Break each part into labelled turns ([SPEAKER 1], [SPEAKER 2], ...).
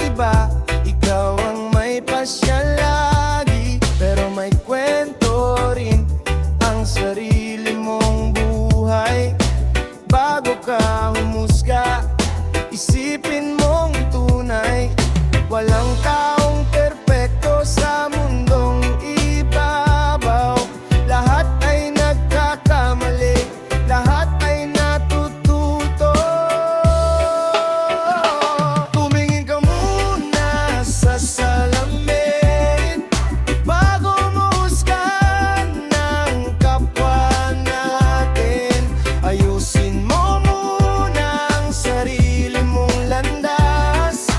[SPEAKER 1] iba. Ikaw ang may pasya lagi, pero may kwento rin ang sarili mong buhay. Bago ka humusga, isipin mong tunay. Walang taong perpekto sa mundong ibabaw. Lahat ay nagkakamali, lahat ay natututo. Tumingin ka muna sa salamin bago mohusgan ng kapwa natin. Ayusin mo muna ang sarili mong landas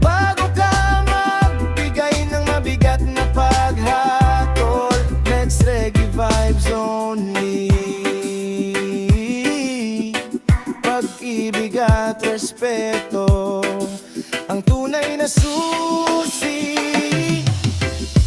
[SPEAKER 1] bago ka magbigay ng mabigat na paghatol. Next Reggae Vibes only. Pag-ibig at respeto ang tunay na susi.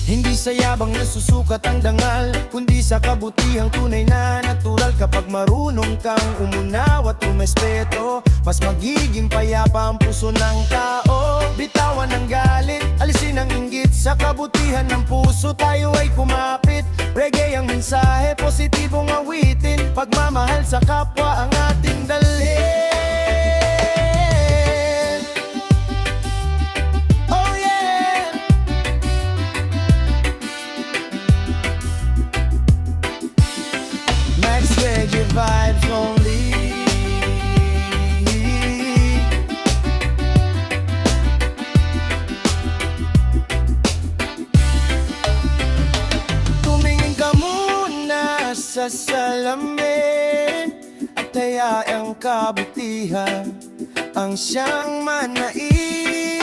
[SPEAKER 1] Hindi sa yabang nasusukat ang dangal, kundi sa kabutihang tunay na natural. Kapag marunong kang umunaw at umespeto, mas magiging payapa ang puso ng tao. Bitawan ang galit, alisin ang inggit, sa kabutihan ng puso tayo ay kumapit. Reggae ang mensahe, positibong awitin, pagmamahal sa kapwa ang ating dalhin. Oh yeah! Max Reggae Vibes only. Tumingin ka muna sa salamin at hayaang kabutihan ang siyang manain.